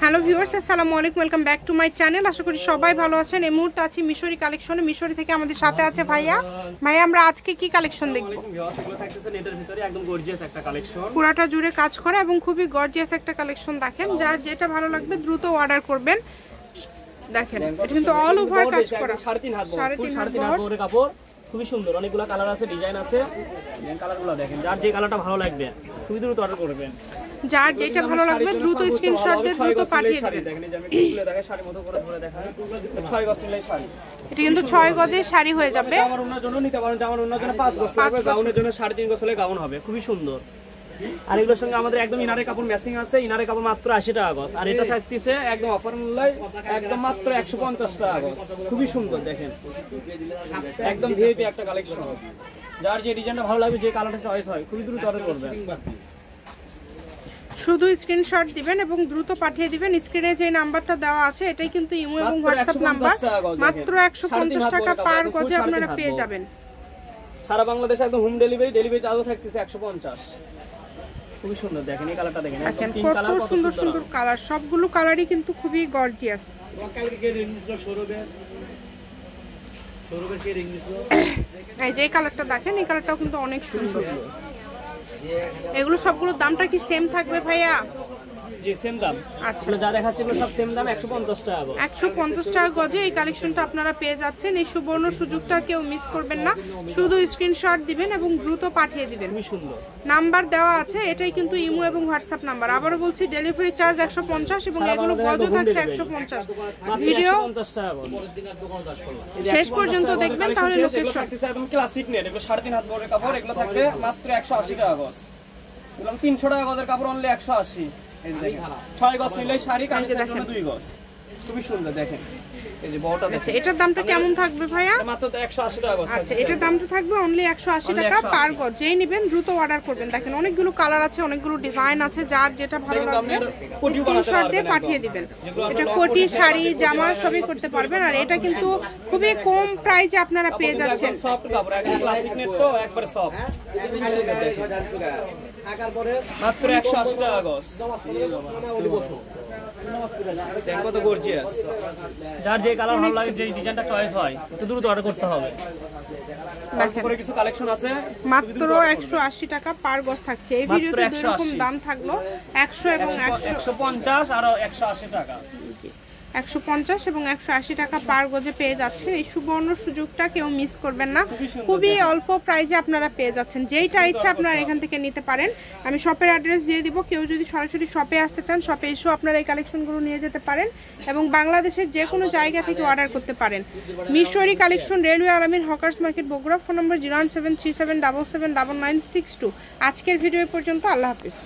Hello viewers, আসসালামু আলাইকুম, welcome back to my channel. আশা করি সবাই ভালো আছেন। এই মুহূর্তে আছি মিশরি কালেকশনে। মিশরি থেকে আমাদের সাথে আছে ভাইয়া। আমরা আজকে কি কালেকশন দেখব? একদম গর্জিয়াস একটা কালেকশন, পুরাটা জুড়ে কাজ করা এবং খুবই গর্জিয়াস একটা কালেকশন। দেখেন, যার যেটা ভালো লাগবে দ্রুত অর্ডার করবেন। দেখেন, এটা কিন্তু অল ওভার কাজ করা, 3.5 হাত বহরের কাপড়, খুবই সুন্দর। অনেকগুলো কালার আছে, ডিজাইন আছে। কালারগুলো দেখেন, যার যে কালারটা ভালো লাগবে খুবই দ্রুত অর্ডার করবেন। যার যেটা ভালো লাগবে দ্রুত স্ক্রিনশট দিয়ে দ্রুত পাঠিয়ে দিবেন। দেখেন, এই যে আমি খুলে দেখাই, শাড়ি মতো করে ধরে দেখাই। 6 গজ নিলেই শাড়ি। এটা কিন্তু 6 গজের শাড়ি হয়ে যাবে। আমার অন্যর জন্য নিতে পারেন, আমার অন্যর জন্য 5 গজ লাগবে, গাউনের জন্য 3.5 গজ হলে গাউন হবে, খুবই সুন্দর। আর এগুলোর সঙ্গে আমাদের একদম ইনারের কাপড় ম্যাচিং আছে। ইনারের কাপড় মাত্র 80 টাকা গজ, আর এটা থাকতেছে একদম অফার মূল্যে একদম মাত্র 150 টাকা গজ, খুবই সুন্দর। দেখেন, একদম ভিআইপি একটা কালেকশন। যার যে ডিজাইনটা ভালো লাগবে, যে কালারটা চয়েস হয়, খুবই দ্রুত অর্ডার করবেন। শুধু স্ক্রিনশট দিবেন এবং দ্রুত পাঠিয়ে দিবেন। স্ক্রিনে যে নাম্বারটা দেওয়া আছে এটাই কিন্তু ইমো এবং হোয়াটসঅ্যাপ নাম্বার। মাত্র 150 টাকা পার গজে আপনারা পেয়ে যাবেন। সারা বাংলাদেশে একদম হোম ডেলিভারি চার্জও থাকতেছে 150। খুবই সুন্দর। দেখেন এই কালারটা দেখেন, একদম পিঙ্ক কালার, কত সুন্দর সুন্দর কালার। সবগুলো কালারই কিন্তু খুবই গর্জিয়াস। এই যে কালারটা দেখেন, এই কালারটাও কিন্তু অনেক সুন্দর। এগুলো সবগুলোর দামটা কি সেম থাকবে ভাইয়া? জি, সেম দাম। আচ্ছা, যা দেখাচ্ছি এগুলো সব সেম দাম, 150 টাকা গজ। 150 টাকা গজে এই কালেকশনটা আপনারা পেয়ে যাচ্ছেন। এই সুবর্ণ সুযোগটা কেউ মিস করবেন না। শুধু স্ক্রিনশট দিবেন এবং দ্রুত পাঠিয়ে দিবেন। খুবই সুন্দর। নাম্বার দেওয়া আছে, এটাই কিন্তু ইমো এবং হোয়াটসঅ্যাপ নাম্বার। আবারও বলছি, ডেলিভারি চার্জ 150 এবং এগুলো গজও থাকছে 150। ভিডিও শেষ পর্যন্ত দেখবেন, তাহলে লোকেশন থাকতেছে একদম ক্লাসিক নেট। এগুলো 3.5 হাত বড় কাপড়, এগুলো থাকবে মাত্র 180 টাকা গজ। বললাম 300 টাকা গজের কাপড় অনলি 180। 6 গজ নিলেই শাড়ি, কামিজের জন্য 2 গজ, খুবই সুন্দর। দেখেন এই যে বড়টা দেখেন। এটার দামটা কেমন থাকবে ভাইয়া? মাত্র 180 টাকা গজ। আচ্ছা, এটার দামটা থাকবে অনলি 180 টাকা পার গজ। যেই নেবেন দ্রুত অর্ডার করবেন। দেখেন, অনেকগুলো কালার আছে, অনেকগুলো ডিজাইন আছে। যার যেটা ভালো লাগবে স্ক্রিনশট দিয়ে পাঠিয়ে দিবেন। এটা কোটি, শাড়ি, জামা সবই করতে পারবেন। আর এটা কিন্তু খুবই কম প্রাইসে আপনারা পেয়ে যাচ্ছেন। সফট কাপড়, একদম ক্লাসিক নেট, তো একবারে সফট। মাত্র 180 টাকা গজ। কত গর্জিয়াস। যার যে কালার ভালো লাগে, যে ডিজাইনটা চয়েস হয়, একটু দ্রুত অর্ডার করতে হবে। তারপরে কিছু কালেকশন আছে, মাত্র 180 টাকা পার গজ থাকছে। এই ভিডিওতে দুই রকম দাম থাকলো, 100 এবং 150 আর 180 টাকা। 150 এবং 180 টাকা পার গজে পেয়ে যাচ্ছেন। এই সুবর্ণ সুযোগটা কেউ মিস করবেন না। খুবই অল্প প্রাইজে আপনারা পেয়ে যাচ্ছেন। যেইটা ইচ্ছা আপনারা এখান থেকে নিতে পারেন। আমি শপের অ্যাড্রেস দিয়ে দিব। কেউ যদি সরাসরি শপে আসতে চান, শপে এসেও আপনারা এই কালেকশনগুলো নিয়ে যেতে পারেন এবং বাংলাদেশের যে কোনো জায়গা থেকে অর্ডার করতে পারেন। মিশরি কালেকশন, রেলওয়ে আলামিন, হকার্স মার্কেট, বগুড়া। ফোন নম্বর 01737779962। আজকের ভিডিও পর্যন্ত। আল্লাহ হাফিজ।